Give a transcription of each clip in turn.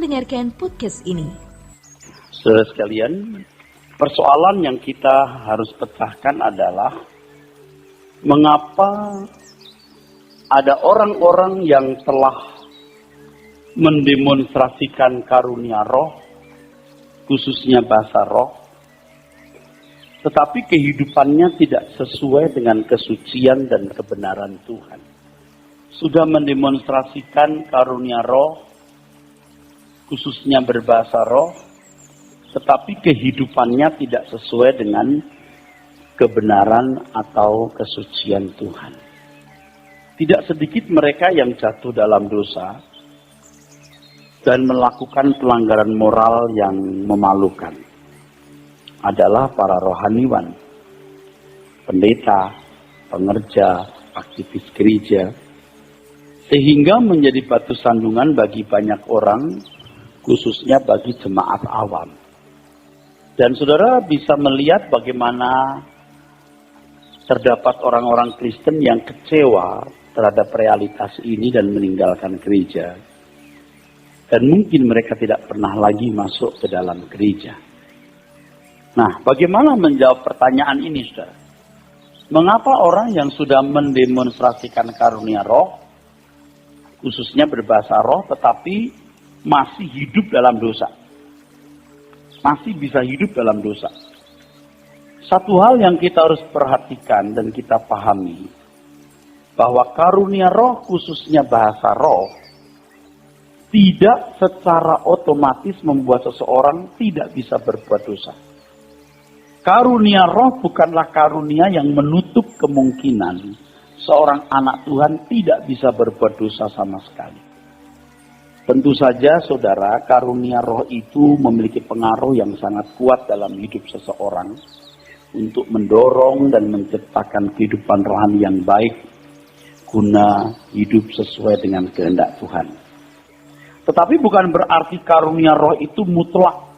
mendengarkan podcast ini. Saudara sekalian, persoalan yang kita harus pecahkan adalah mengapa ada orang-orang yang telah mendemonstrasikan karunia roh, khususnya bahasa roh, tetapi kehidupannya tidak sesuai dengan kesucian dan kebenaran Tuhan. Sudah mendemonstrasikan karunia roh, khususnya berbahasa roh, tetapi kehidupannya tidak sesuai dengan kebenaran atau kesucian Tuhan. Tidak sedikit mereka yang jatuh dalam dosa dan melakukan pelanggaran moral yang memalukan. Adalah para rohaniwan, pendeta, pengerja, aktivis gereja, sehingga menjadi batu sandungan bagi banyak orang, khususnya bagi jemaat awam. Dan saudara bisa melihat bagaimana terdapat orang-orang Kristen yang kecewa terhadap realitas ini dan meninggalkan gereja. Dan mungkin mereka tidak pernah lagi masuk ke dalam gereja. Nah, bagaimana menjawab pertanyaan ini, saudara? Mengapa orang yang sudah mendemonstrasikan karunia roh, khususnya berbahasa roh, tetapi masih hidup dalam dosa? Masih bisa hidup dalam dosa. Satu hal yang kita harus perhatikan dan kita pahami, bahwa karunia roh, khususnya bahasa roh, tidak secara otomatis membuat seseorang tidak bisa berbuat dosa. Karunia roh bukanlah karunia yang menutup kemungkinan seorang anak Tuhan tidak bisa berbuat dosa sama sekali. Tentu saja saudara, karunia roh itu memiliki pengaruh yang sangat kuat dalam hidup seseorang untuk mendorong dan menciptakan kehidupan rohani yang baik guna hidup sesuai dengan kehendak Tuhan. Tetapi bukan berarti karunia roh itu mutlak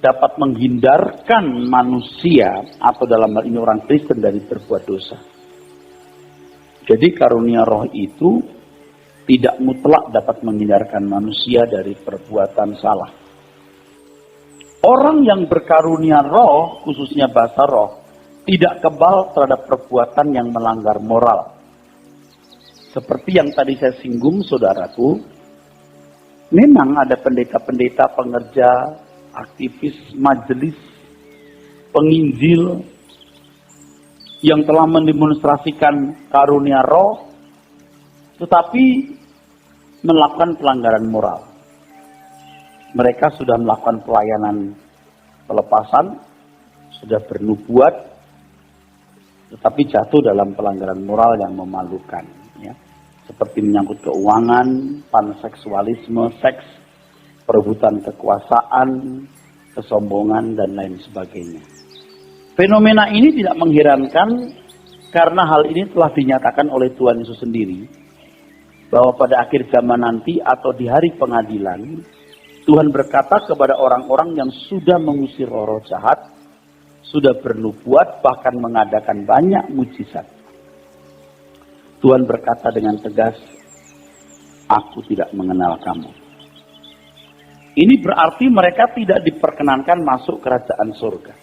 dapat menghindarkan manusia atau dalam hal ini orang Kristen dari berbuat dosa. Jadi karunia roh itu tidak mutlak dapat menghindarkan manusia dari perbuatan salah. Orang yang berkarunia roh, khususnya bahasa roh, tidak kebal terhadap perbuatan yang melanggar moral. Seperti yang tadi saya singgung, saudaraku, memang ada pendeta-pendeta, pengerja, aktivis, majelis, penginjil yang telah mendemonstrasikan karunia roh, tetapi melakukan pelanggaran moral. Mereka sudah melakukan pelayanan pelepasan, sudah bernubuat, tetapi jatuh dalam pelanggaran moral yang memalukan. Ya. Seperti menyangkut keuangan, panseksualisme, seks, perebutan kekuasaan, kesombongan, dan lain sebagainya. Fenomena ini tidak mengherankan karena hal ini telah dinyatakan oleh Tuhan Yesus sendiri, bahwa pada akhir zaman nanti atau di hari pengadilan, Tuhan berkata kepada orang-orang yang sudah mengusir roh-roh jahat, sudah bernubuat, bahkan mengadakan banyak mujizat. Tuhan berkata dengan tegas, "Aku tidak mengenal kamu." Ini berarti mereka tidak diperkenankan masuk kerajaan surga.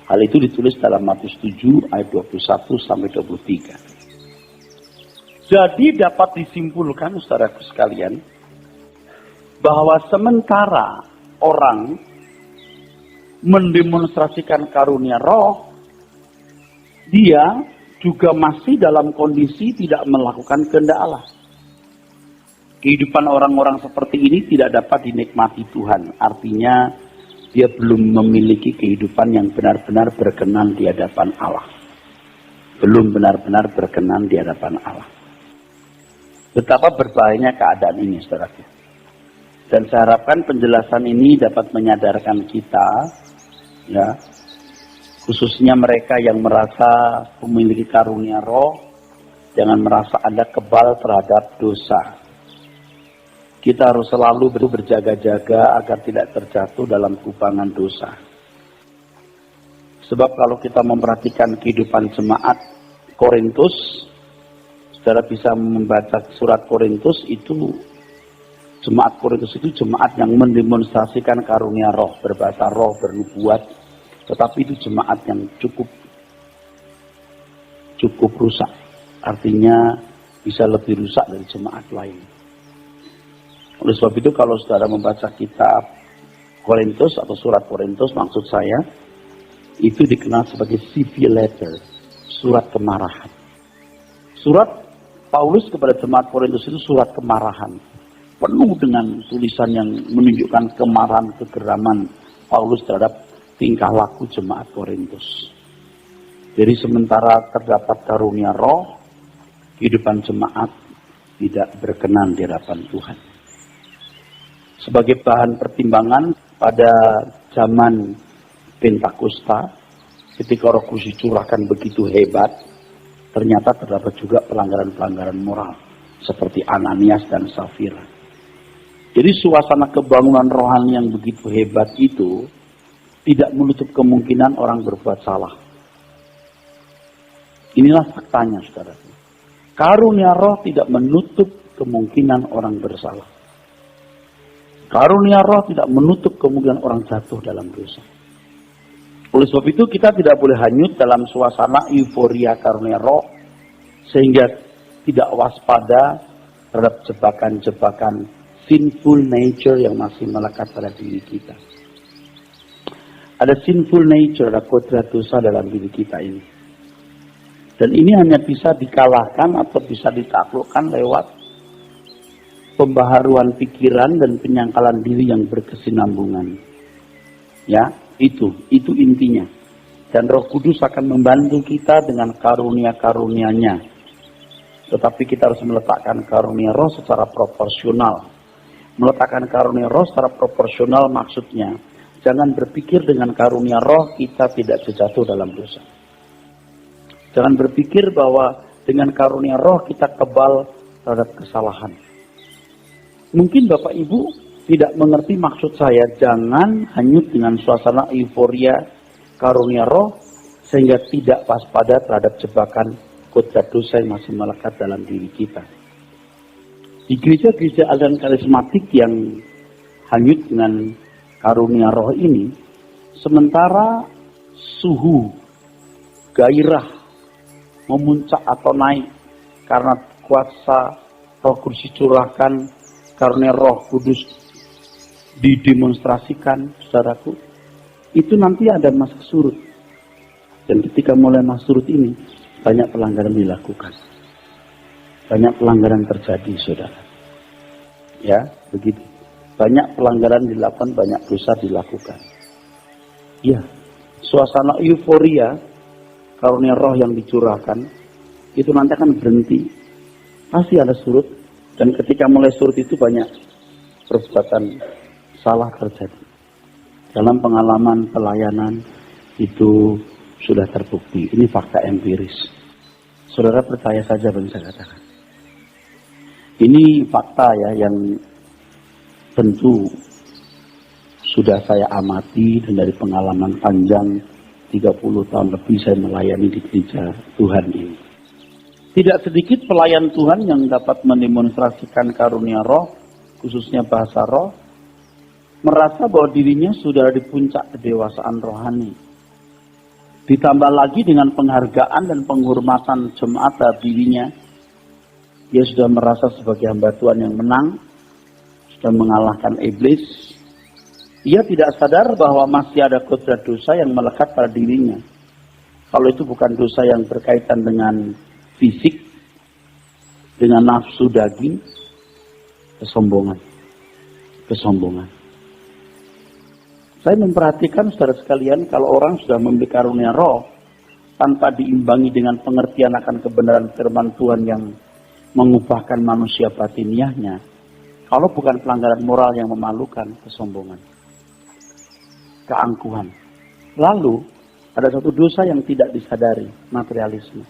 Hal itu ditulis dalam Matius 7 ayat 21 sampai 23. Jadi dapat disimpulkan, saudaraku sekalian, bahwa sementara orang mendemonstrasikan karunia roh, dia juga masih dalam kondisi tidak melakukan kehendak Allah. Kehidupan orang-orang seperti ini tidak dapat dinikmati Tuhan. Artinya dia belum memiliki kehidupan yang benar-benar berkenan di hadapan Allah. Belum benar-benar berkenan di hadapan Allah. Betapa berbahayanya keadaan ini, saudaraku. Dan saya harapkan penjelasan ini dapat menyadarkan kita, ya, khususnya mereka yang merasa memiliki karunia roh, jangan merasa Anda kebal terhadap dosa. Kita harus selalu berjaga-jaga agar tidak terjatuh dalam kubangan dosa. Sebab kalau kita memperhatikan kehidupan jemaat Korintus, saudara bisa membaca surat Korintus itu Jemaat Korintus itu jemaat yang mendemonstrasikan karunia roh, berbahasa roh, bernubuat. Tetapi itu jemaat yang cukup rusak. Artinya bisa lebih rusak dari jemaat lain. Oleh sebab itu kalau saudara membaca kitab Korintus atau surat Korintus, maksud saya, itu dikenal sebagai civil letter, surat kemarahan. Surat Paulus kepada jemaat Korintus itu surat kemarahan. Penuh dengan tulisan yang menunjukkan kemarahan, kegeraman Paulus terhadap tingkah laku jemaat Korintus. Jadi sementara terdapat karunia roh, kehidupan jemaat tidak berkenan di hadapan Tuhan. Sebagai bahan pertimbangan pada zaman Pentakosta, ketika Roh Kudus dicurahkan begitu hebat, ternyata terdapat juga pelanggaran-pelanggaran moral seperti Ananias dan Safira. Jadi suasana kebangunan rohani yang begitu hebat itu tidak menutup kemungkinan orang berbuat salah. Inilah faktanya, saudara. Karunia roh tidak menutup kemungkinan orang bersalah. Karunia roh tidak menutup kemungkinan orang jatuh dalam dosa. Oleh sebab itu kita tidak boleh hanyut dalam suasana euforia karunia roh sehingga tidak waspada terhadap jebakan-jebakan sinful nature yang masih melekat pada diri kita. Ada sinful nature, ada kodrat dosa dalam diri kita ini. Dan ini hanya bisa dikalahkan atau bisa ditaklukkan lewat pembaharuan pikiran dan penyangkalan diri yang berkesinambungan. Ya, itu intinya. Dan Roh Kudus akan membantu kita dengan karunia-karunia-Nya. Tetapi kita harus meletakkan karunia roh secara proporsional. Meletakkan karunia roh secara proporsional maksudnya, jangan berpikir dengan karunia roh kita tidak jatuh dalam dosa. Jangan berpikir bahwa dengan karunia roh kita kebal terhadap kesalahan. Mungkin Bapak Ibu tidak mengerti maksud saya, jangan hanyut dengan suasana euforia karunia roh sehingga tidak waspada terhadap jebakan kodrat dosa yang masih melekat dalam diri kita. Di gereja-gereja aliran karismatik yang hanyut dengan karunia roh ini, sementara suhu gairah memuncak atau naik karena kuasa Roh Kudus dicurahkan, karunia Roh Kudus didemonstrasikan, saudaraku, itu nanti ada masa surut. Dan ketika mulai masa surut ini, banyak pelanggaran dilakukan. Banyak pelanggaran terjadi, saudara. Ya, begitu. Banyak pelanggaran dilakukan, banyak dosa dilakukan. Ya, suasana euforia, karunia roh yang dicurahkan, itu nanti akan berhenti. Pasti ada surut. Dan ketika mulai surut itu banyak perbuatan salah terjadi. Dalam pengalaman pelayanan itu sudah terbukti. Ini fakta empiris. Saudara percaya saja apa yang saya katakan. Ini fakta ya yang tentu sudah saya amati dan dari pengalaman panjang 30 tahun lebih saya melayani di gereja Tuhan ini. Tidak sedikit pelayan Tuhan yang dapat mendemonstrasikan karunia roh, khususnya bahasa roh, merasa bahwa dirinya sudah di puncak kedewasaan rohani. Ditambah lagi dengan penghargaan dan penghormatan jemaat terhadap dirinya, dia sudah merasa sebagai hamba Tuhan yang menang, sudah mengalahkan iblis. Ia tidak sadar bahwa masih ada kodrat dosa yang melekat pada dirinya. Kalau itu bukan dosa yang berkaitan dengan fisik, dengan nafsu daging, kesombongan. Saya memperhatikan saudara sekalian, kalau orang sudah memiliki karunia roh, tanpa diimbangi dengan pengertian akan kebenaran firman Tuhan yang mengubahkan manusia batiniahnya, kalau bukan pelanggaran moral yang memalukan, kesombongan, keangkuhan. Lalu, ada satu dosa yang tidak disadari, materialisme.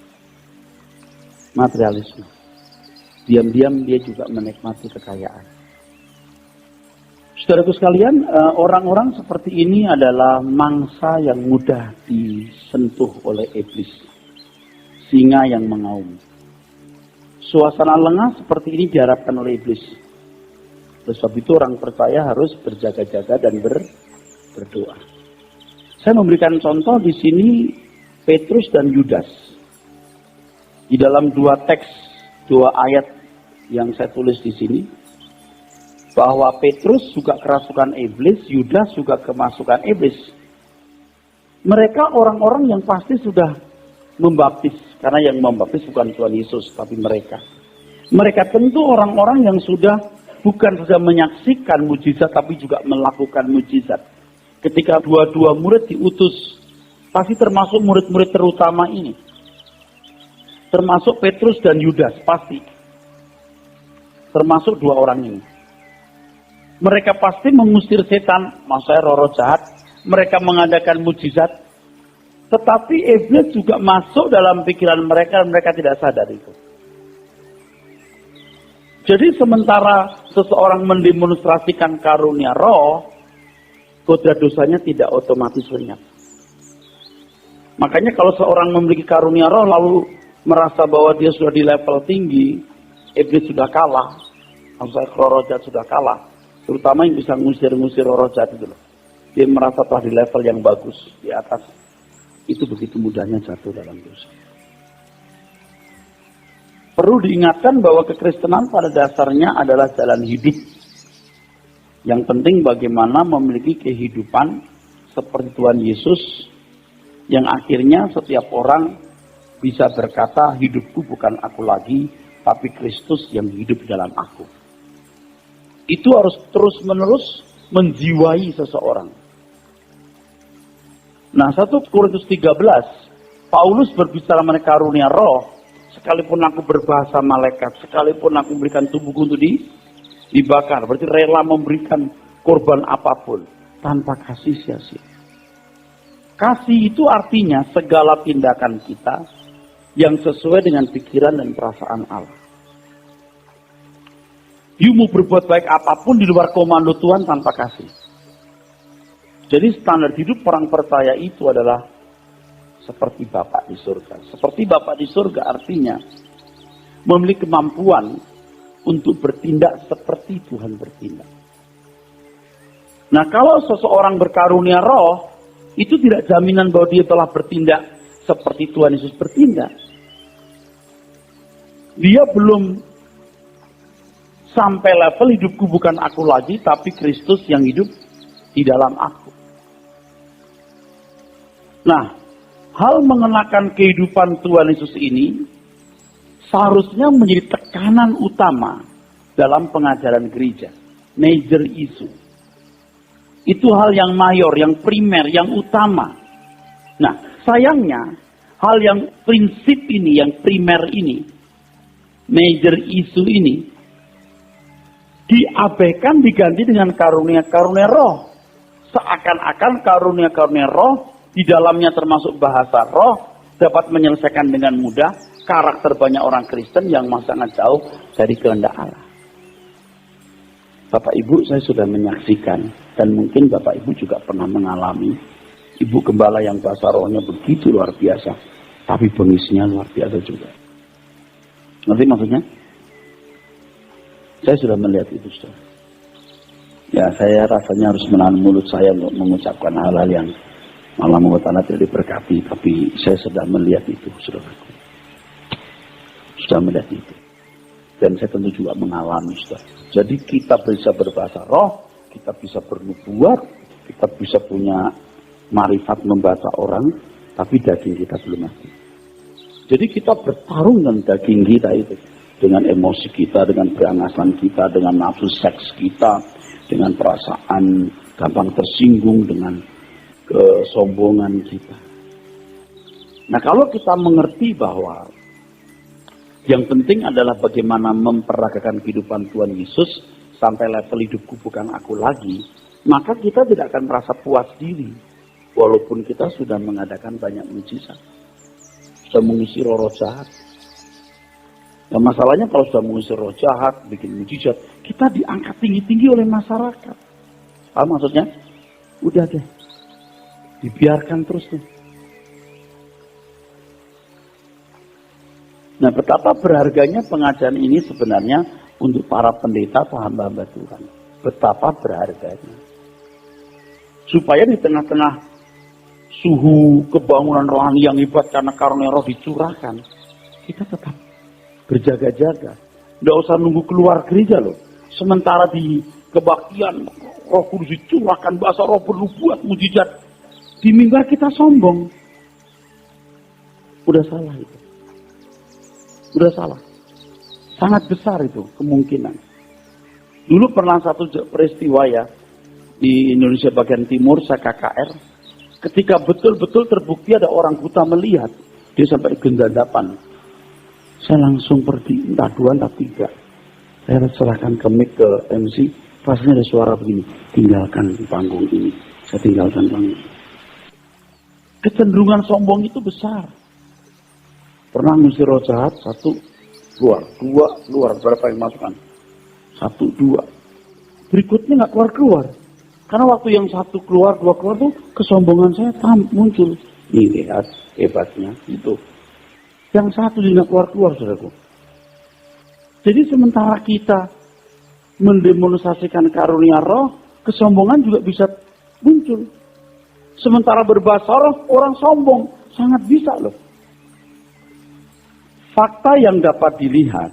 Diam-diam dia juga menikmati kekayaan. Saudaraku sekalian, orang-orang seperti ini adalah mangsa yang mudah disentuh oleh iblis. Singa yang mengaum. Suasana lengah seperti ini diharapkan oleh iblis. Oleh sebab itu orang percaya harus berjaga-jaga dan berdoa. Saya memberikan contoh di sini Petrus dan Yudas. Di dalam dua teks, dua ayat yang saya tulis di sini, bahwa Petrus juga kerasukan iblis, Yudas juga kemasukan iblis. Mereka orang-orang yang pasti sudah membaptis, karena yang membaptis bukan Tuhan Yesus, tapi mereka. Mereka tentu orang-orang yang sudah bukan saja menyaksikan mujizat, tapi juga melakukan mujizat. Ketika dua-dua murid diutus, pasti termasuk murid-murid terutama ini. Termasuk Petrus dan Yudas, pasti. Termasuk dua orang ini. Mereka pasti mengusir setan, maksudnya roh jahat. Mereka mengadakan mujizat. Tetapi iblis juga masuk dalam pikiran mereka dan mereka tidak sadar itu. Jadi sementara seseorang mendemonstrasikan karunia roh, kodrat dosanya tidak otomatis lenyap. Makanya kalau seorang memiliki karunia roh lalu merasa bahwa dia sudah di level tinggi, iblis sudah kalah, maksudnya roh jahat sudah kalah. Terutama yang bisa ngusir-ngusir roh jahat itu loh. Dia merasa telah di level yang bagus, di atas. Itu begitu mudahnya jatuh dalam dosa. Perlu diingatkan bahwa kekristenan pada dasarnya adalah jalan hidup. Yang penting bagaimana memiliki kehidupan seperti Tuhan Yesus, yang akhirnya setiap orang bisa berkata, hidupku bukan aku lagi, tapi Kristus yang hidup dalam aku. Itu harus terus-menerus menjiwai seseorang. Nah, 1 Korintus 13, Paulus berbicara mengenai karunia roh, sekalipun aku berbahasa malaikat, sekalipun aku memberikan tubuhku untuk dibakar, berarti rela memberikan korban apapun, tanpa kasih sia-sia. Kasih itu artinya segala tindakan kita yang sesuai dengan pikiran dan perasaan Allah. You mau berbuat baik apapun di luar komando Tuhan tanpa kasih. Jadi standar hidup orang percaya itu adalah seperti Bapa di surga. Seperti Bapa di surga artinya memiliki kemampuan untuk bertindak seperti Tuhan bertindak. Nah, kalau seseorang berkarunia roh, itu tidak jaminan bahwa dia telah bertindak seperti Tuhan Yesus bertindak. Dia belum sampai level hidupku bukan aku lagi, tapi Kristus yang hidup di dalam aku. Nah, hal mengenakan kehidupan Tuhan Yesus ini seharusnya menjadi tekanan utama dalam pengajaran gereja. Major issue. Itu hal yang mayor, yang primer, yang utama. Nah, sayangnya hal yang prinsip ini, yang primer ini, major issue ini, diabaikan diganti dengan karunia-karunia roh. Seakan-akan karunia-karunia roh, di dalamnya termasuk bahasa roh, dapat menyelesaikan dengan mudah karakter banyak orang Kristen yang masih sangat jauh dari kehendak Allah. Bapak Ibu, saya sudah menyaksikan, dan mungkin Bapak Ibu juga pernah mengalami ibu gembala yang bahasa rohnya begitu luar biasa, tapi bengisnya luar biasa juga. Ngerti maksudnya? Saya sudah melihat itu, saudara. Ya, saya rasanya harus menahan mulut saya untuk mengucapkan hal-hal yang malah membuat Anda tidak diberkati, tapi saya sudah melihat itu, saudara. Sudah melihat itu. Dan saya tentu juga mengalami, saudara. Jadi kita bisa berbahasa roh, kita bisa bernubuat, kita bisa punya marifat membaca orang, tapi daging kita belum mati. Jadi kita bertarung dengan daging kita itu. Dengan emosi kita, dengan berangasan kita, dengan nafsu seks kita, dengan perasaan gampang tersinggung, dengan kesombongan kita. Nah, kalau kita mengerti bahwa yang penting adalah bagaimana memperagakan kehidupan Tuhan Yesus sampai level hidupku bukan aku lagi, maka kita tidak akan merasa puas diri, walaupun kita sudah mengadakan banyak mujizat, sudah mengisi roh jahat. Nah, masalahnya kalau sudah mengusir roh jahat, bikin mujizat, kita diangkat tinggi-tinggi oleh masyarakat. Apa maksudnya? Udah deh, dibiarkan terus deh. Nah, betapa berharganya pengajaran ini sebenarnya untuk para pendeta atau hamba-hamba Tuhan. Betapa berharganya. Supaya di tengah-tengah suhu kebangunan rohani yang hebat karena karunia roh dicurahkan, kita tetap berjaga-jaga. Tidak usah nunggu keluar gereja loh. Sementara di kebaktian Roh Kudus dicurahkan, bahasa roh bernubuat, mujizat. Di mimbar kita sombong. Udah salah itu. Udah salah. Sangat besar itu kemungkinan. Dulu pernah satu peristiwa ya, di Indonesia bagian timur, saya KKR. Ketika betul-betul terbukti ada orang buta melihat, dia sampai gendandapan. Saya langsung pergi, entah dua, entah tiga. Saya serahkan ke mic ke MC, rasanya ada suara begini, tinggalkan panggung ini. Saya tinggalkan panggung. Kecenderungan sombong itu besar. Pernah ngusir roh jahat, satu, keluar, dua, keluar, berapa yang masukkan? Satu, dua. Berikutnya nggak keluar-keluar. Karena waktu yang satu keluar, dua keluar tuh kesombongan saya muncul. Ini lihat hebatnya itu. Yang satu tidak keluar-keluar, saudaraku. Jadi sementara kita mendemonstrasikan karunia roh, kesombongan juga bisa muncul. Sementara berbahasa roh, orang sombong. Sangat bisa loh. Fakta yang dapat dilihat,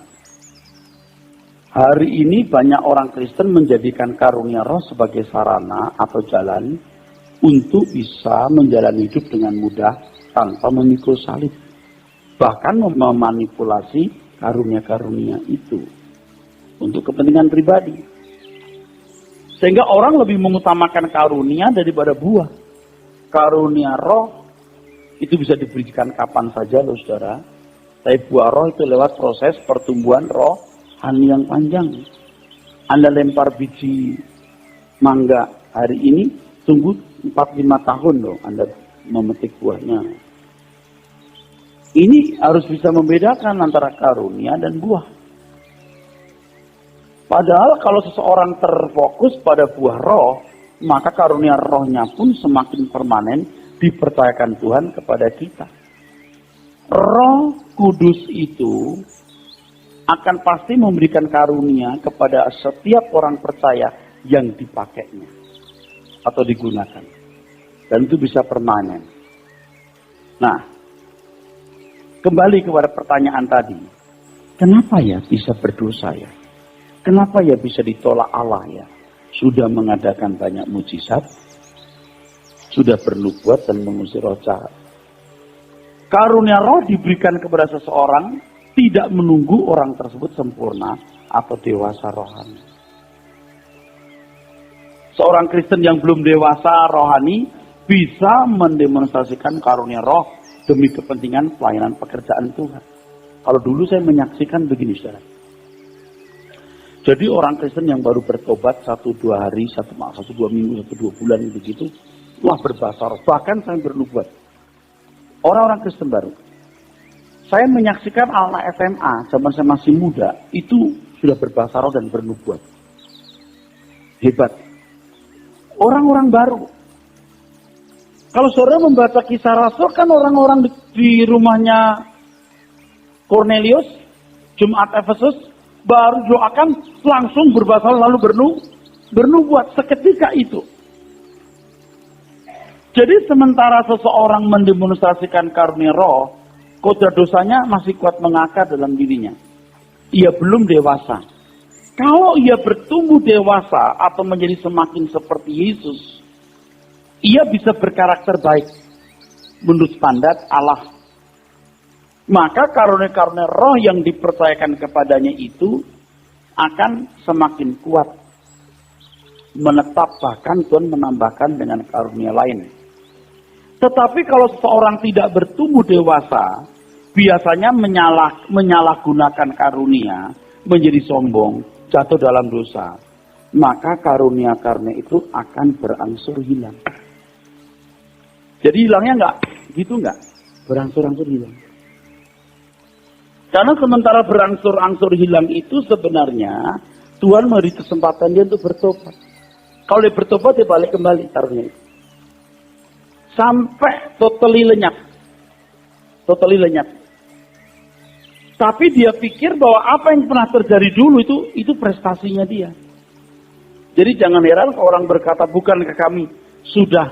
hari ini banyak orang Kristen menjadikan karunia roh sebagai sarana atau jalan untuk bisa menjalani hidup dengan mudah tanpa memikul salib. Bahkan memanipulasi karunia-karunia itu untuk kepentingan pribadi. Sehingga orang lebih mengutamakan karunia daripada buah. Karunia roh itu bisa diberikan kapan saja loh saudara. Tapi buah roh itu lewat proses pertumbuhan rohani yang panjang. Anda lempar biji mangga hari ini, tunggu 4-5 tahun loh Anda memetik buahnya. Ini harus bisa membedakan antara karunia dan buah. Padahal kalau seseorang terfokus pada buah roh, maka karunia rohnya pun semakin permanen dipercayakan Tuhan kepada kita. Roh Kudus itu akan pasti memberikan karunia kepada setiap orang percaya yang dipakainya atau digunakan. Dan itu bisa permanen. Nah, kembali kepada pertanyaan tadi. Kenapa ya bisa berdosa ya? Kenapa ya bisa ditolak Allah ya? Sudah mengadakan banyak mujizat, sudah bernubuat dan mengusir roh jahat. Karunia roh diberikan kepada seseorang tidak menunggu orang tersebut sempurna atau dewasa rohani. Seorang Kristen yang belum dewasa rohani bisa mendemonstrasikan karunia roh demi kepentingan pelayanan pekerjaan Tuhan. Kalau dulu saya menyaksikan begini saudara. Jadi orang Kristen yang baru bertobat 1-2 hari, 1-2 minggu, 1-2 bulan begitu, wah berbahasa roh. Bahkan saya bernubuat. Orang-orang Kristen baru. Saya menyaksikan anak SMA, zaman saya masih muda, itu sudah berbahasa roh dan bernubuat. Hebat. Orang-orang baru. Kalau saudara membaca Kisah Rasul, kan orang-orang di rumahnya Cornelius, Jemaat Efesus, baru doakan langsung berbahasa roh lalu bernubuat seketika itu. Jadi sementara seseorang mendemonstrasikan karunia roh, kodrat dosanya masih kuat mengakar dalam dirinya. Ia belum dewasa. Kalau ia bertumbuh dewasa atau menjadi semakin seperti Yesus, ia bisa berkarakter baik menurut standar Allah. Maka karunia-karunia roh yang dipercayakan kepadanya itu akan semakin kuat. Menetap, bahkan Tuhan menambahkan dengan karunia lain. Tetapi kalau seseorang tidak bertumbuh dewasa, biasanya menyalahgunakan karunia, menjadi sombong, jatuh dalam dosa. Maka karunia-karunia itu akan berangsur hilang. Jadi hilangnya enggak? Gitu enggak? Berangsur-angsur hilang. Karena sementara berangsur-angsur hilang itu sebenarnya Tuhan memberi kesempatan dia untuk bertobat. Kalau dia bertobat dia balik kembali karunia itu. Sampai totally lenyap. Totally lenyap. Tapi dia pikir bahwa apa yang pernah terjadi dulu itu prestasinya dia. Jadi jangan heran kalau orang berkata, bukankah kami sudah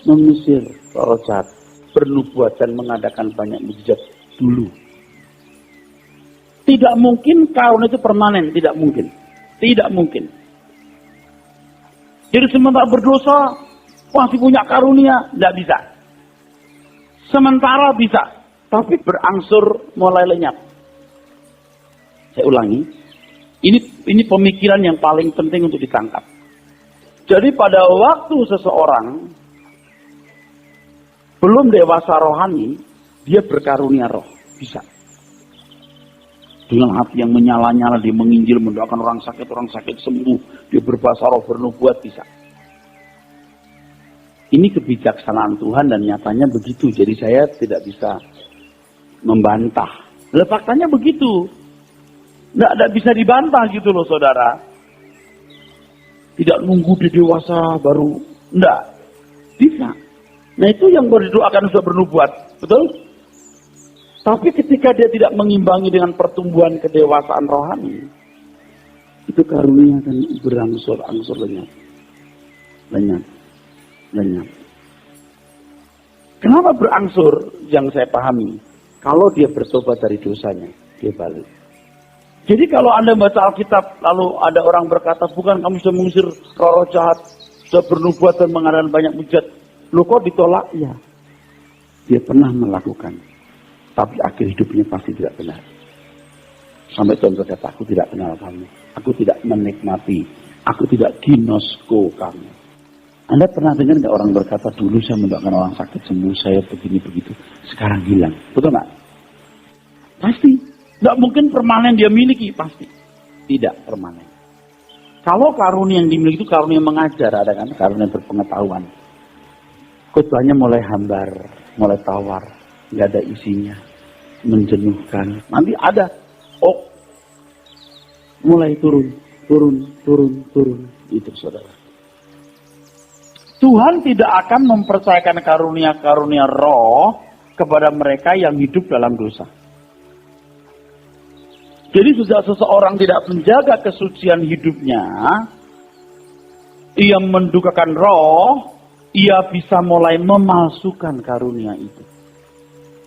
mengusir roh jahat, bernubuat dan mengadakan banyak mukjizat dulu. Tidak mungkin karunia itu permanen, tidak mungkin. Tidak mungkin. Jadi sementara berdosa, masih punya karunia, tidak bisa. Sementara bisa, tapi berangsur mulai lenyap. Saya ulangi, ini pemikiran yang paling penting untuk ditangkap. Jadi pada waktu seseorang belum dewasa rohani, dia berkarunia roh, bisa. Dengan hati yang menyala-nyala, dia menginjil, mendoakan orang sakit sembuh, dia berbahasa roh, bernubuat, bisa. Ini kebijaksanaan Tuhan dan nyatanya begitu, jadi saya tidak bisa membantah. Lah faktanya begitu. Nggak bisa dibantah gitu loh saudara. Tidak nunggu di dewasa baru, enggak. Bisa. Nah itu yang berdoakan sudah bernubuat, betul? Tapi ketika dia tidak mengimbangi dengan pertumbuhan kedewasaan rohani, itu karunia akan berangsur-angsur lenyap. Kenapa berangsur? Yang saya pahami, kalau dia bertobat dari dosanya, dia balik. Jadi kalau Anda baca Alkitab, lalu ada orang berkata, bukan kamu sudah mengusir roh jahat, sudah bernubuat dan mengadakan banyak mujizat. Loh kok ditolak? Ya, dia pernah melakukan. Tapi akhir hidupnya pasti tidak benar. Sampai Tuhan berkata, aku tidak kenal kamu. Aku tidak menikmati. Aku tidak ginosko kamu. Anda pernah dengar nggak orang berkata, dulu saya mendoakan orang sakit sembuh, saya begini-begitu. Sekarang hilang. Betul nggak? Pasti. Nggak mungkin permanen dia miliki. Pasti. Tidak permanen. Kalau karunia yang dimiliki itu karunia yang mengajar. Ada kan? Karunia yang berpengetahuan. Khotbahnya mulai hambar. Mulai tawar. Nggak ada isinya, menjenuhkan. Nanti ada, mulai turun. Itu saudara. Tuhan tidak akan mempercayakan karunia-karunia roh kepada mereka yang hidup dalam dosa. Jadi sejak seseorang tidak menjaga kesucian hidupnya, ia mendukakan roh, ia bisa mulai memalsukan karunia itu.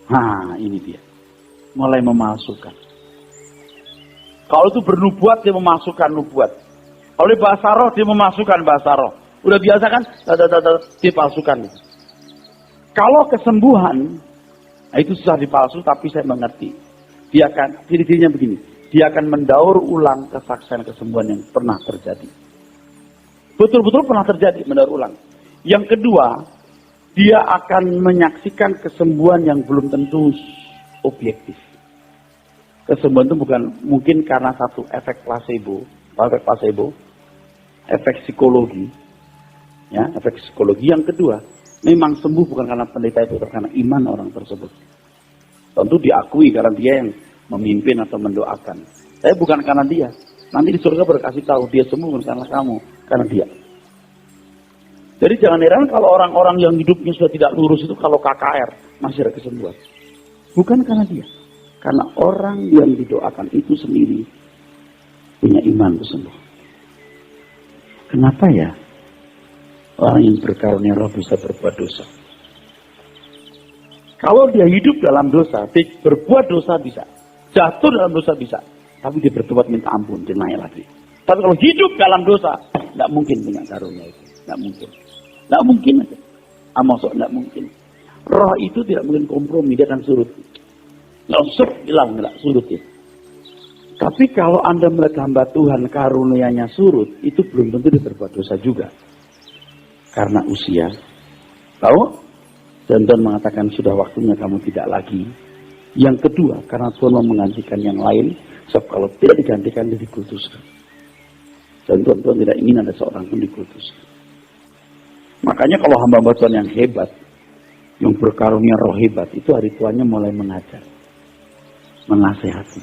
Nah, ini dia. Mulai memalsukan. Kalau itu bernubuat, dia memasukkan nubuat. Kalau dia bahasa roh, dia memasukkan bahasa roh. Udah biasa kan? Dia palsukan. Kalau kesembuhan, nah itu susah dipalsu, tapi saya mengerti. Dia akan, ciri-cirinya begini. Dia akan mendaur ulang kesaksian kesembuhan yang pernah terjadi. Betul-betul pernah terjadi, mendaur ulang. Yang kedua, dia akan menyaksikan kesembuhan yang belum tentu objektif. Kesembuhan itu bukan mungkin karena satu efek placebo, efek psikologi, ya, efek psikologi. Yang kedua, memang sembuh bukan karena pendeta itu, karena iman orang tersebut. Tentu diakui karena dia yang memimpin atau mendoakan. Tapi bukan karena dia. Nanti di surga berkasih tahu dia sembuh bukan karena kamu, karena dia. Jadi jangan heran kalau orang-orang yang hidupnya sudah tidak lurus itu kalau KKR masih ada kesembuhan. Bukan karena dia. Karena orang yang didoakan itu sendiri punya iman untuk sembuh. Kenapa ya orang yang berkarunia roh bisa berbuat dosa? Kalau dia hidup dalam dosa, berbuat dosa bisa. Jatuh dalam dosa bisa. Tapi dia bertobat minta ampun, dia naik lagi. Tapi kalau hidup dalam dosa, tidak mungkin punya karunia itu. Tidak mungkin. Tidak mungkin aja. Maksud tidak mungkin. Roh itu tidak mungkin kompromi, dia akan surut. Langsung hilang, tidak surut ya. Tapi kalau Anda melihat hamba Tuhan karunianya surut, itu belum tentu dia berbuat dosa juga. Karena usia. Tahu? Dan Tuhan mengatakan sudah waktunya kamu tidak lagi. Yang kedua, karena Tuhan mau menggantikan yang lain, sebab kalau tidak digantikan dia dikutuskan. Dan Tuhan tidak ingin ada seorang pun dikutuskan. Makanya kalau hamba Tuhan yang hebat, yang berkarunia roh hebat, itu hari tuanya mulai mengajar, menasehati.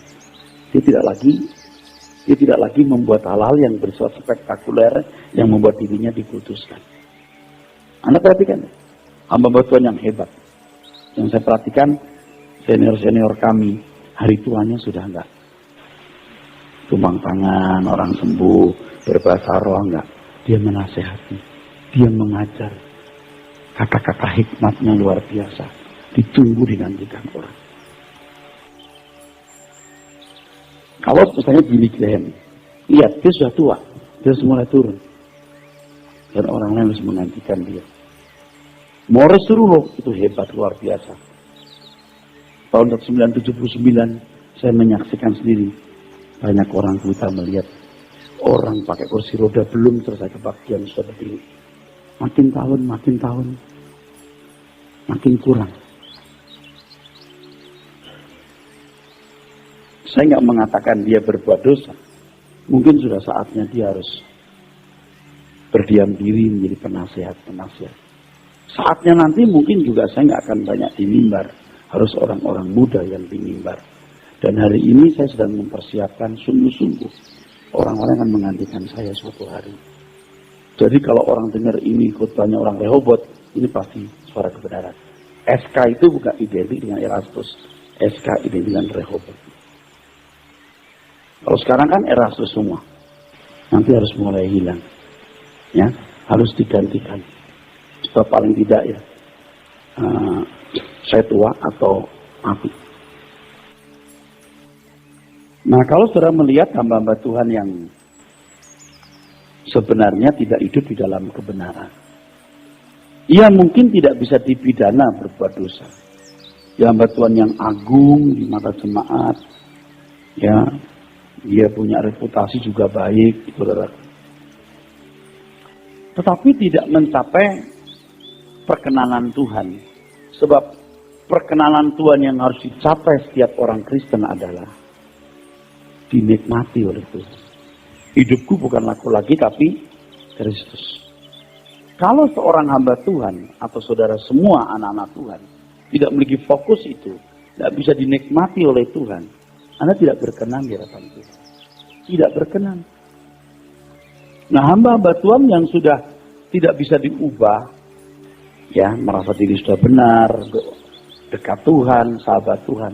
Dia tidak lagi membuat hal-hal yang bersifat spektakuler, yang membuat dirinya dikutuskan. Anda perhatikan, hamba Tuhan yang hebat, yang saya perhatikan, senior-senior kami, hari tuanya sudah enggak tumpang tangan, orang sembuh, berbahasa roh, enggak. Dia menasehati, dia mengajar. Kata-kata hikmatnya luar biasa. Ditunggu dinantikan orang. Kalau misalnya Billy Graham, lihat dia sudah tua, dia sudah mulai turun. Dan orang lain harus menantikan dia. Morris Cerullo itu hebat, luar biasa. Tahun 1979 saya menyaksikan sendiri. Banyak orang buta melihat orang pakai kursi roda belum selesai kebaktian sudah berdiri. Makin tahun, makin kurang. Saya nggak mengatakan dia berbuat dosa. Mungkin sudah saatnya dia harus berdiam diri menjadi penasihat. Saatnya nanti mungkin juga saya nggak akan banyak di mimbar. Harus orang-orang muda yang di mimbar. Dan hari ini saya sedang mempersiapkan sungguh-sungguh. Orang-orang akan menggantikan saya suatu hari. Jadi kalau orang dengar ini khotbahnya orang Rehoboth, ini pasti suara kebenaran. SK itu bukan identik dengan Erastus. SK identik dengan Rehoboth. Kalau sekarang kan Erastus semua. Nanti harus mulai hilang. Ya, harus digantikan. Sebab paling tidak ya, saya tua atau mati. Nah, kalau saudara melihat hamba-hamba Tuhan yang sebenarnya tidak hidup di dalam kebenaran, ia mungkin tidak bisa dipidana berbuat dosa. Ya, hamba Tuhan yang agung di mata jemaat, ya, dia punya reputasi juga baik, saudara. Tetapi tidak mencapai perkenanan Tuhan. Sebab perkenanan Tuhan yang harus dicapai setiap orang Kristen adalah dinikmati oleh Tuhan. Hidupku bukan aku lagi, tapi Kristus. Kalau seorang hamba Tuhan atau saudara semua anak-anak Tuhan tidak memiliki fokus itu, tidak bisa dinikmati oleh Tuhan, Anda tidak berkenan di hadapan Tuhan. Tidak berkenan. Nah, hamba-hamba Tuhan yang sudah tidak bisa diubah, ya, merasa diri sudah benar, dekat Tuhan, sahabat Tuhan,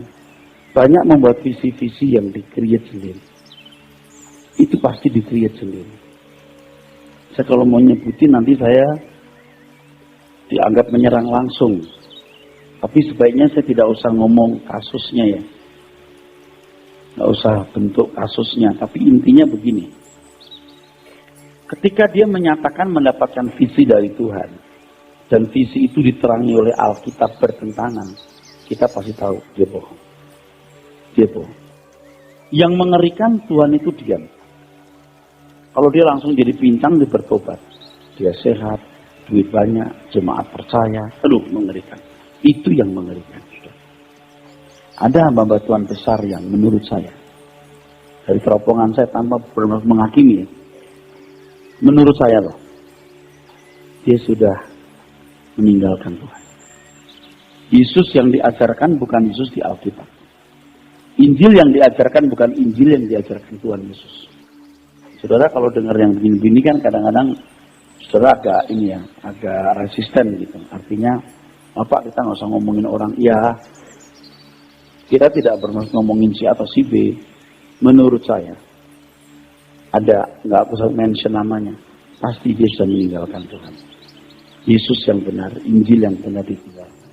banyak membuat visi-visi yang di-create sendiri. Itu pasti di-create sendiri. Saya kalau mau nyebutin nanti saya dianggap menyerang langsung. Tapi sebaiknya saya tidak usah ngomong kasusnya ya. Nggak usah bentuk kasusnya. Tapi intinya begini. Ketika dia menyatakan mendapatkan visi dari Tuhan, dan visi itu diterangi oleh Alkitab bertentangan, kita pasti tahu dia bohong. Dia bohong. Yang mengerikan Tuhan itu diam. Kalau dia langsung jadi pincang, dia bertobat. Dia sehat, duit banyak, jemaat percaya. Aduh, mengerikan. Itu yang mengerikan. Ada hamba Tuhan besar yang menurut saya, dari teropongan saya tanpa benar-benar menghakimi, menurut saya loh, dia sudah meninggalkan Tuhan. Yesus yang diajarkan bukan Yesus di Alkitab. Injil yang diajarkan bukan Injil yang diajarkan Tuhan Yesus. Saudara kalau dengar yang begini-begini kan kadang-kadang saudara agak ini ya, agak resisten gitu. Artinya, Bapak kita nggak usah ngomongin orang, ya kita tidak bermaksud ngomongin si atau si B. Menurut saya, ada, nggak usah mention namanya, pasti dia sudah meninggalkan Tuhan. Yesus yang benar, Injil yang benar ditinggalkan.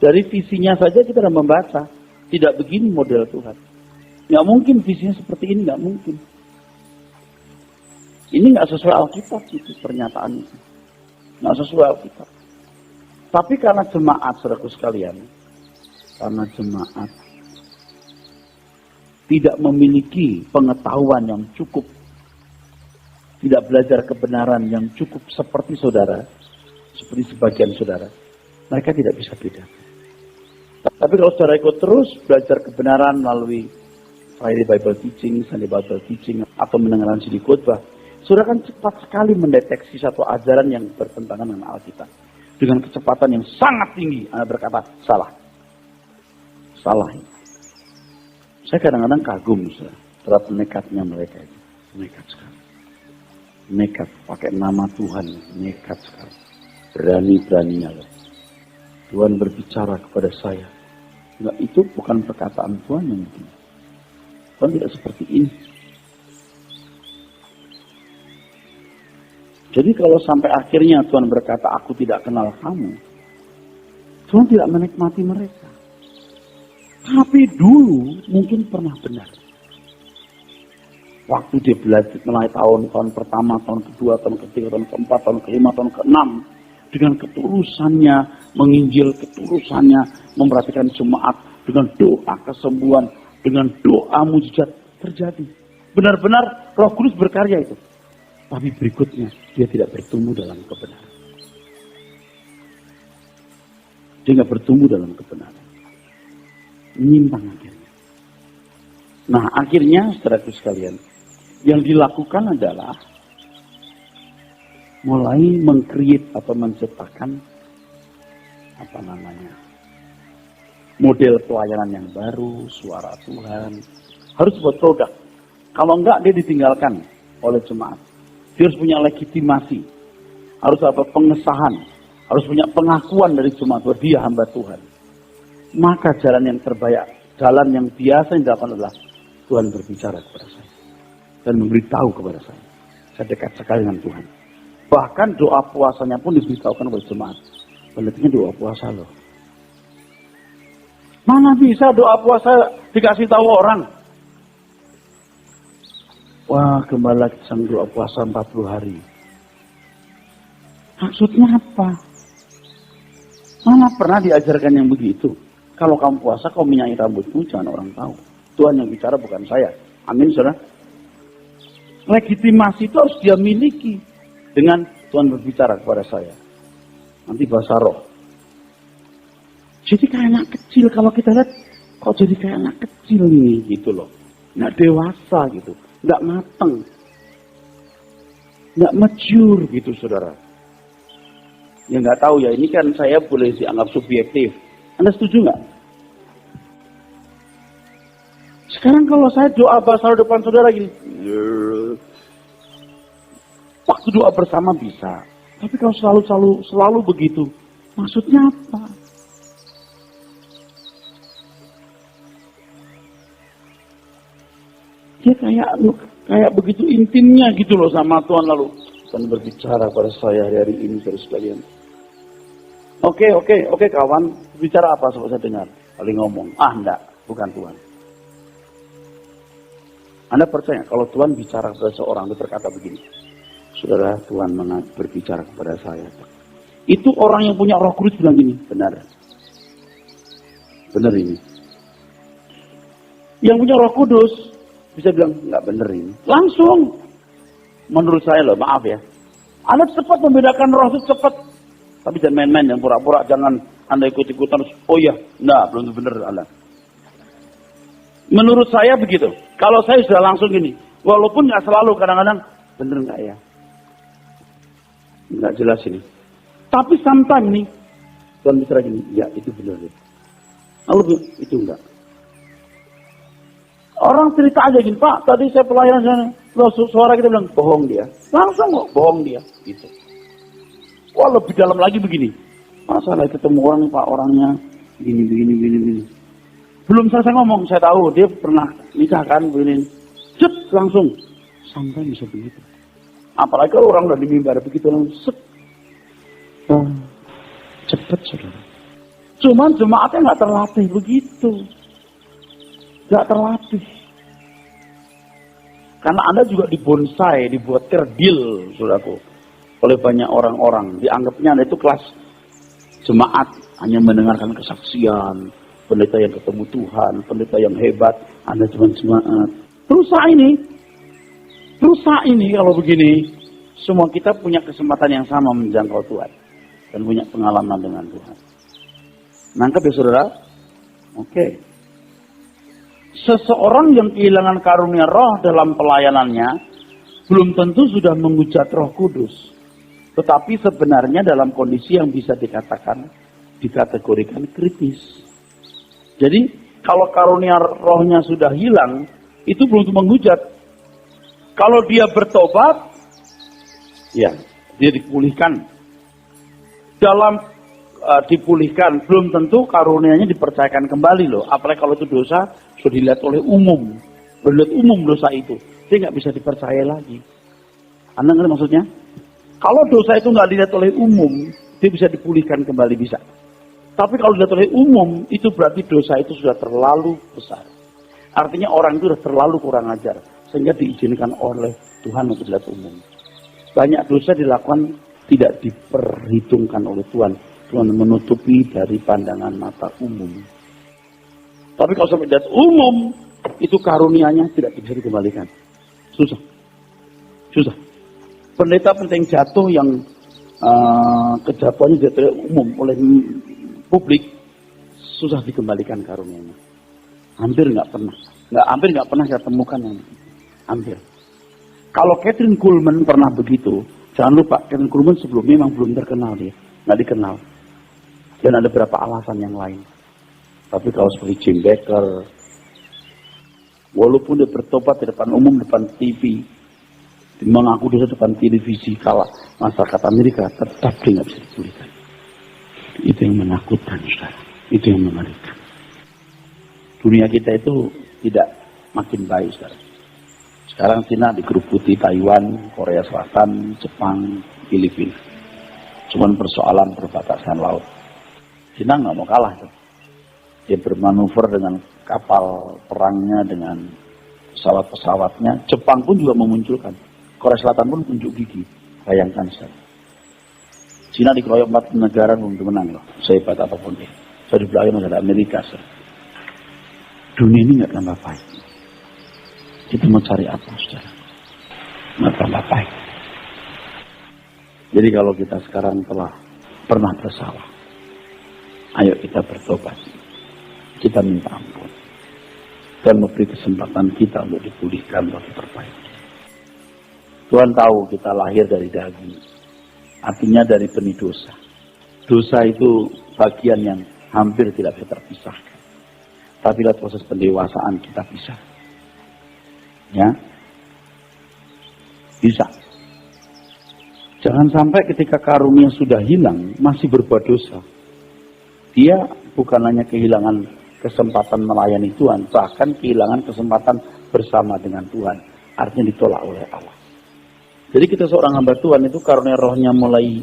Dari visinya saja kita sudah membaca, tidak begini model Tuhan. Nggak mungkin visinya seperti ini, nggak mungkin. Ini nggak sesuai Alkitab itu pernyataan itu, nggak sesuai Alkitab. Tapi karena jemaat, saudaraku sekalian, karena jemaat tidak memiliki pengetahuan yang cukup, tidak belajar kebenaran yang cukup seperti saudara, seperti sebagian saudara, mereka tidak bisa beda. Tapi kalau saudara ikut terus belajar kebenaran melalui Friday Bible Teaching, Sunday Bible Teaching, atau mendengarkan CD khotbah, saudara kan cepat sekali mendeteksi satu ajaran yang bertentangan dengan Alkitab. Dengan kecepatan yang sangat tinggi, Anda berkata, salah. Salah. Saya kadang-kadang kagum terhadap nekatnya mereka itu. Nekat sekali. Nekat, pakai nama Tuhan, nekat sekali. Berani-beraninya loh. Tuhan berbicara kepada saya. Enggak, itu bukan perkataan Tuhan yang begini. Tuhan tidak seperti ini. Jadi kalau sampai akhirnya Tuhan berkata, aku tidak kenal kamu, Tuhan tidak menikmati mereka. Tapi dulu mungkin pernah benar. Waktu dia belajar mulai tahun pertama, tahun kedua, tahun ketiga, tahun keempat, tahun kelima, tahun keenam, dengan ketulusannya menginjil, ketulusannya memperhatikan jemaat, dengan doa kesembuhan, dengan doa mujizat terjadi. Benar-benar Roh Kudus berkarya itu. Tapi berikutnya dia tidak bertumbuh dalam kebenaran. Dia nggak bertumbuh dalam kebenaran. Menyimpang akhirnya. Nah akhirnya saudaraku sekalian, yang dilakukan adalah mulai meng-create atau menciptakan model pelayanan yang baru, suara Tuhan. Harus buat produk. Kalau enggak dia ditinggalkan oleh jemaat. Dia harus punya legitimasi. Harus ada pengesahan. Harus punya pengakuan dari jemaat bahwa dia hamba Tuhan. Maka jalan yang terbaik, jalan yang biasa yang dilakukan adalah Tuhan berbicara kepada saya. Dan memberitahu kepada saya. Saya dekat sekali dengan Tuhan. Bahkan doa puasanya pun diberitahukan oleh jemaat. Pentingnya doa puasa loh. Mana bisa doa puasa dikasih tahu orang? Wah, gembala sang doa puasa 40 hari. Maksudnya apa? Mana pernah diajarkan yang begitu? Kalau kamu puasa, kau minyaki rambutmu, jangan orang tahu. Tuhan yang bicara, bukan saya. Amin, saudara. Legitimasi itu harus dia miliki. Dengan Tuhan berbicara kepada saya. Nanti bahasa roh. Jadi kayak anak kecil, kalau kita lihat, kok jadi kayak anak kecil nih, gitu loh. Nggak dewasa gitu. Nggak mateng, nggak mature gitu saudara. Ya nggak tahu ya, ini kan saya boleh dianggap subjektif. Anda setuju nggak? Sekarang kalau saya doa bahasa depan saudara gini, waktu doa bersama bisa. Tapi kalau selalu begitu, maksudnya apa? Dia kayak begitu intimnya gitu loh sama Tuhan, lalu Tuhan berbicara pada saya hari ini terus sekalian. Oke kawan, bicara apa soal saya dengar? Paling ngomong, enggak, bukan Tuhan. Anda percaya kalau Tuhan bicara kepada seorang itu berkata begini, saudara, Tuhan berbicara kepada saya. Itu orang yang punya Roh Kudus bilang gini, benar ini. Yang punya Roh Kudus bisa bilang, nggak bener ini. Langsung. Menurut saya loh, maaf ya. Anda cepat membedakan roh itu cepat. Tapi jangan main-main, yang pura-pura. Jangan Anda ikut-ikutan. Oh iya, enggak, belum bener Anda. Menurut saya begitu. Kalau saya sudah langsung gini. Walaupun nggak selalu, kadang-kadang. Bener nggak ya? Nggak jelas ini. Tapi sometimes nih. Tuhan bicara gini, ya itu bener. Lalu itu enggak. Orang cerita aja gini, Pak, tadi saya pelayanan sana. Loh, suara kita bilang, bohong dia. Langsung kok, bohong dia. Gitu. Wah, lebih dalam lagi begini. Masa lagi ketemu orang nih, Pak, orangnya begini. Belum selesai ngomong, saya tahu dia pernah nikah kan, begini. Cet, langsung. Sampai bisa begitu. Apalagi kalau orang udah di mimbar begitu, langsung set. Cepet, saudara. Cuman jemaatnya nggak terlatih begitu. Gak terlatih. Karena Anda juga dibonsai, dibuat kerdil, saudaraku, oleh banyak orang-orang. Dianggapnya Anda itu kelas jemaat, hanya mendengarkan kesaksian, pendeta yang ketemu Tuhan, pendeta yang hebat, Anda cuma jemaat. Rusak ini kalau begini, semua kita punya kesempatan yang sama menjangkau Tuhan. Dan punya pengalaman dengan Tuhan. Nangkep ya saudara? Oke. Seseorang yang kehilangan karunia roh dalam pelayanannya belum tentu sudah menghujat Roh Kudus. Tetapi sebenarnya dalam kondisi yang bisa dikategorikan kritis. Jadi kalau karunia rohnya sudah hilang, itu belum tentu menghujat. Kalau dia bertobat, ya dia dipulihkan. Dalam dipulihkan, belum tentu karunianya dipercayakan kembali loh. Apalagi kalau itu dosa sudah dilihat oleh umum, dilihat umum dosa itu, dia nggak bisa dipercaya lagi. Anda ngerti maksudnya? Kalau dosa itu nggak dilihat oleh umum, dia bisa dipulihkan kembali, bisa. Tapi kalau dilihat oleh umum, itu berarti dosa itu sudah terlalu besar. Artinya orang itu sudah terlalu kurang ajar, sehingga diizinkan oleh Tuhan untuk dilihat umum. Banyak dosa dilakukan tidak diperhitungkan oleh Tuhan. Tuhan menutupi dari pandangan mata umum. Tapi kalau sampai dilihat umum, itu karunianya tidak bisa dikembalikan. Susah. Susah. Pendeta penting jatuh yang kejatuhannya jatuh umum oleh publik, susah dikembalikan karunianya. Hampir nggak pernah saya temukan yang hampir. Kalau Kathryn Kuhlman pernah begitu, jangan lupa Kathryn Kuhlman sebelumnya memang belum terkenal dia, nggak dikenal. Dan ada beberapa alasan yang lain. Tapi kalau seperti Jim Bakker, walaupun dia bertobat di depan umum, depan TV, mengaku dosa depan televisi kalah masyarakat Amerika, tetap dia nggak bisa dipulihkan. Itu yang menakutkan, saudara. Itu yang mengerikan. Dunia kita itu tidak makin baik, saudara. Sekarang Cina dikeruputi Taiwan, Korea Selatan, Jepang, Filipina. Cuman persoalan perbatasan laut. Cina nggak mau kalah. Dia bermanuver dengan kapal perangnya, dengan pesawat-pesawatnya. Jepang pun juga memunculkan. Korea Selatan pun tunjuk gigi. Bayangkan saja. Cina dikeroyok 4 negara belum menang loh. Sehebat apapun dia. Saya di belakang ada Amerika. Saudara. Dunia ini nggak tambah baik. Kita mau cari apa, saudara? Nggak tambah baik. Jadi kalau kita sekarang telah pernah bersalah, ayo kita bertobat. Kita minta ampun. Dan memberi kesempatan kita untuk dipulihkan, untuk diperbaiki. Tuhan tahu kita lahir dari daging. Artinya dari benih dosa. Dosa itu bagian yang hampir tidak bisa terpisahkan. Tapi lewat proses pendewasaan kita bisa. Ya. Bisa. Jangan sampai ketika karunia sudah hilang, masih berbuat dosa. Dia bukan hanya kehilangan kesempatan melayani Tuhan, bahkan kehilangan kesempatan bersama dengan Tuhan. Artinya ditolak oleh Allah. Jadi kita seorang hamba Tuhan itu karunia rohnya mulai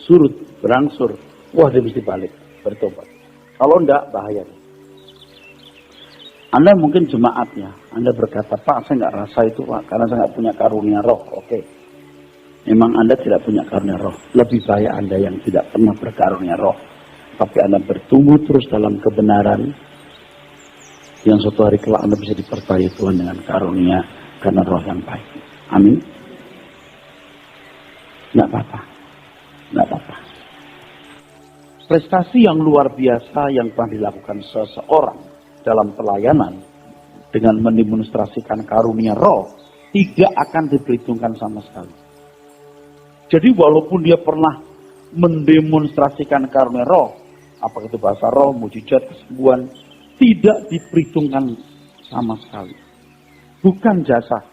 surut, berangsur. Wah, dia mesti balik, bertobat. Kalau enggak, bahaya. Anda mungkin jemaatnya, Anda berkata, Pak, saya nggak rasa itu, Pak, karena saya nggak punya karunia roh. Oke. Memang Anda tidak punya karunia roh. Lebih baik Anda yang tidak pernah berkarunia roh. Tapi Anda bertumbuh terus dalam kebenaran, yang suatu hari kelak Anda bisa dipercaya Tuhan dengan karunia karena roh yang baik. Amin. Nggak apa-apa. Nggak apa-apa. Prestasi yang luar biasa yang telah dilakukan seseorang dalam pelayanan dengan mendemonstrasikan karunia roh tidak akan diperhitungkan sama sekali. Jadi walaupun dia pernah mendemonstrasikan karunia roh, apakah itu bahasa roh, mujizat, kesembuhan, tidak diperhitungkan sama sekali. Bukan jasa.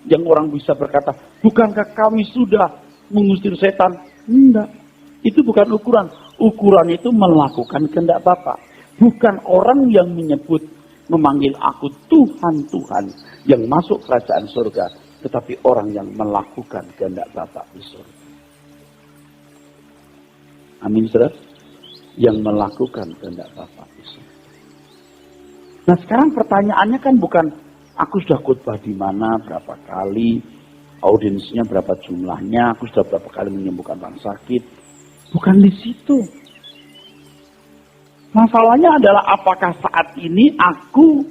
Yang orang bisa berkata, bukankah kami sudah mengusir setan? Enggak. Itu bukan ukuran. Ukuran itu melakukan kehendak Bapa. Bukan orang yang menyebut, memanggil aku Tuhan, Tuhan, yang masuk kerajaan surga, tetapi orang yang melakukan kehendak Bapa di surga. Amin, saudara? Yang melakukan kehendak Bapa di surga. Nah, sekarang pertanyaannya kan bukan aku sudah khotbah di mana, berapa kali, audiensnya berapa jumlahnya, aku sudah berapa kali menyembuhkan orang sakit. Bukan di situ. Masalahnya adalah apakah saat ini aku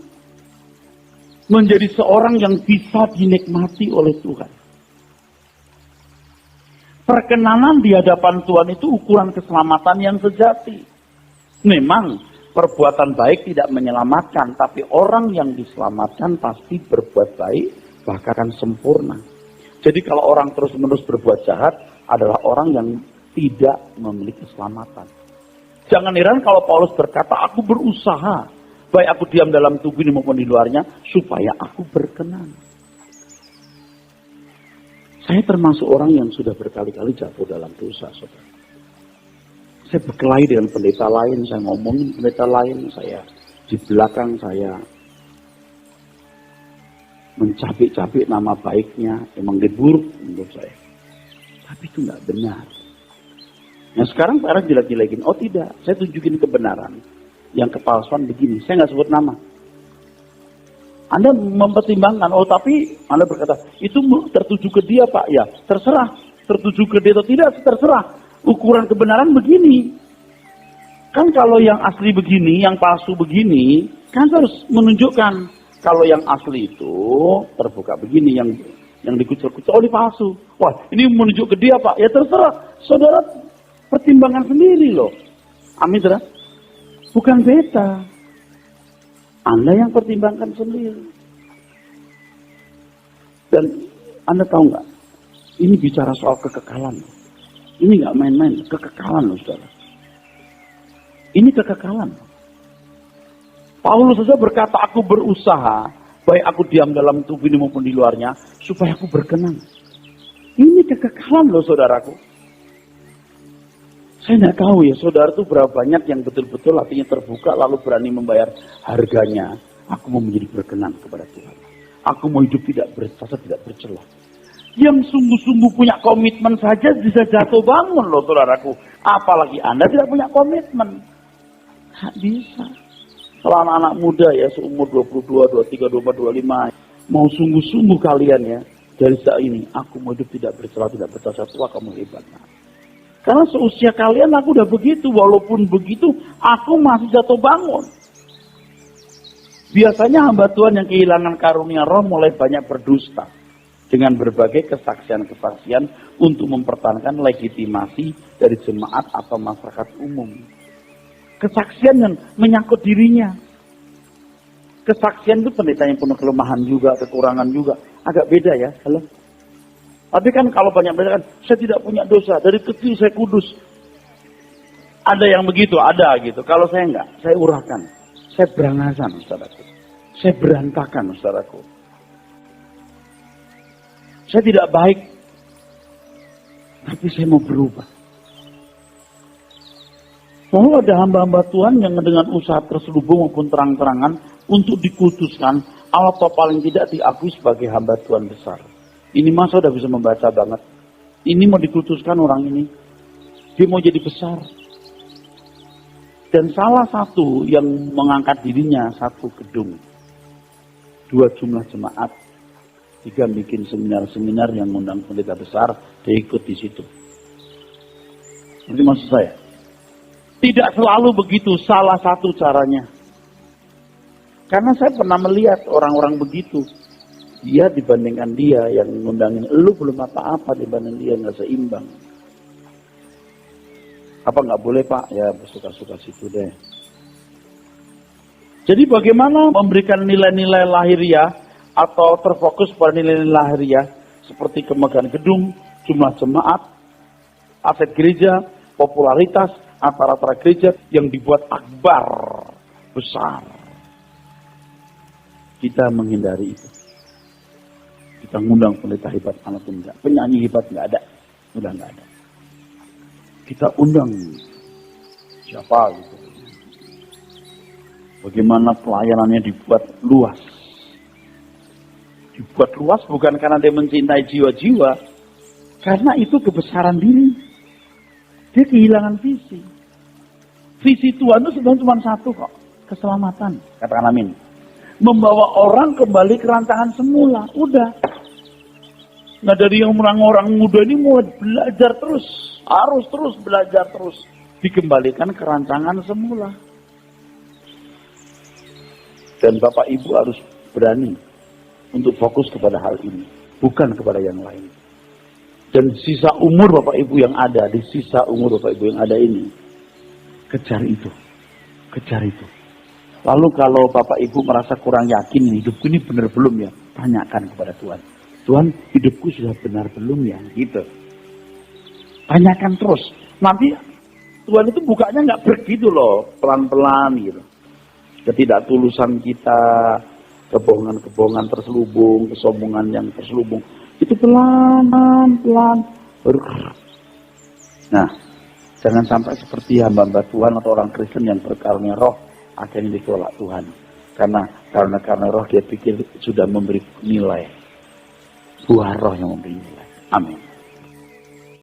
menjadi seorang yang bisa dinikmati oleh Tuhan. Perkenanan di hadapan Tuhan itu ukuran keselamatan yang sejati. Memang perbuatan baik tidak menyelamatkan, tapi orang yang diselamatkan pasti berbuat baik, bahkan sempurna. Jadi kalau orang terus-menerus berbuat jahat adalah orang yang tidak memiliki keselamatan. Jangan heran kalau Paulus berkata, aku berusaha, baik aku diam dalam tubuh ini maupun di luarnya, supaya aku berkenan. Saya termasuk orang yang sudah berkali-kali jatuh dalam dosa, saudara. Saya berkelahi dengan pendeta lain, saya ngomongin pendeta lain, saya di belakang saya mencapik-capik nama baiknya, emang buruk menurut saya. Tapi itu nggak benar. Nah sekarang Pak Ras jelek-jelekin, oh tidak, saya tunjukin kebenaran. Yang kepalsuan begini, saya nggak sebut nama. Anda mempertimbangkan, oh tapi Anda berkata, itu tertuju ke dia Pak, ya terserah. Tertuju ke dia atau tidak, terserah. Ukuran kebenaran begini. Kan kalau yang asli begini, yang palsu begini, kan harus menunjukkan. Kalau yang asli itu terbuka begini, yang dikucur-kucur, oh ini palsu. Wah ini menunjuk ke dia Pak, ya terserah. Saudara pertimbangan sendiri loh. Amin saudara. Bukan beta. Anda yang pertimbangkan sendiri. Dan Anda tahu nggak? Ini bicara soal kekekalan. Ini nggak main-main, kekekalan loh saudara. Ini kekekalan. Paulus saja berkata, aku berusaha, baik aku diam dalam tubuh ini maupun di luarnya, supaya aku berkenan. Ini kekekalan loh saudaraku. Saya nggak tahu ya, saudara itu berapa banyak yang betul-betul hatinya terbuka, lalu berani membayar harganya. Aku mau menjadi berkenan kepada Tuhan. Aku mau hidup tidak bersalah, tidak bercelah. Yang sungguh-sungguh punya komitmen saja bisa jatuh bangun loh saudaraku. Apalagi Anda tidak punya komitmen. Nggak bisa. Kalau anak-anak muda ya, seumur 22, 23, 24, 25. Mau sungguh-sungguh kalian ya. Dari saat ini, aku mau hidup tidak bercelah, tidak bercacat. Wah kamu hebat. Karena seusia kalian aku udah begitu. Walaupun begitu, aku masih jatuh bangun. Biasanya hamba Tuhan yang kehilangan karunia roh mulai banyak berdusta. Dengan berbagai kesaksian-kesaksian untuk mempertahankan legitimasi dari jemaat atau masyarakat umum. Kesaksian yang menyangkut dirinya. Kesaksian itu pendeta yang penuh kelemahan juga, kekurangan juga. Agak beda ya. Halo? Tapi kan kalau banyak pendeta kan, saya tidak punya dosa. Dari kecil saya kudus. Ada yang begitu, ada gitu. Kalau saya enggak, saya urahkan. Saya berangasan, saudaraku. Saya berantakan, saudaraku. Saya tidak baik, tapi saya mau berubah. Lalu ada hamba-hamba Tuhan yang dengan usaha terselubung maupun terang-terangan untuk dikultuskan, atau paling tidak diakui sebagai hamba Tuhan besar. Ini masa udah bisa membaca banget. Ini mau dikultuskan orang ini. Dia mau jadi besar. Dan salah satu yang mengangkat dirinya satu gedung. 2 jumlah jemaat. 3 bikin seminar-seminar yang mengundang pendeta besar. Dia ikut di situ. Nanti maksud saya. Tidak selalu begitu salah satu caranya. Karena saya pernah melihat orang-orang begitu. Dia dibandingkan dia yang ngundangin lu belum apa-apa dibanding dia, nggak seimbang. Apa nggak boleh Pak? Ya bersuka-suka situ deh. Jadi bagaimana memberikan nilai-nilai lahiriah atau terfokus pada nilai-nilai lahiriah seperti kemegahan gedung, jumlah jemaat, aset gereja, popularitas antara gereja yang dibuat akbar, besar. Kita menghindari itu. Kita ngundang pendeta hebat, anakun enggak. Penyanyi hebat enggak ada. Udah enggak ada. Kita undang siapa gitu. Bagaimana pelayanannya dibuat luas. Dibuat luas bukan karena dia mencintai jiwa-jiwa. Karena itu kebesaran diri. Dia kehilangan visi. Visi Tuhan itu sebenarnya cuma satu kok. Keselamatan. Katakan amin. Membawa orang kembali ke rancangan semula. Udah. Nah dari yang orang-orang muda ini mau belajar terus. Harus terus belajar terus. Dikembalikan ke rancangan semula. Dan Bapak Ibu harus berani untuk fokus kepada hal ini. Bukan kepada yang lain. Dan sisa umur Bapak Ibu yang ada. Di sisa umur Bapak Ibu yang ada ini. Kejar itu. Kejar itu. Lalu kalau Bapak Ibu merasa kurang yakin hidupku ini benar belum ya, tanyakan kepada Tuhan. Tuhan, hidupku sudah benar belum ya? Gitu. Tanyakan terus. Nanti Tuhan itu bukanya nggak begitu loh, pelan-pelan gitu. Ketidaktulusan kita, kebohongan-kebohongan terselubung, kesombongan yang terselubung, itu pelan-pelan. Nah, Jangan sampai seperti hamba-hamba Tuhan atau orang Kristen yang berkarunia roh, akhirnya ditolak Tuhan. Karena roh dia pikir sudah memberi nilai. Buah roh yang memberi nilai. Amin.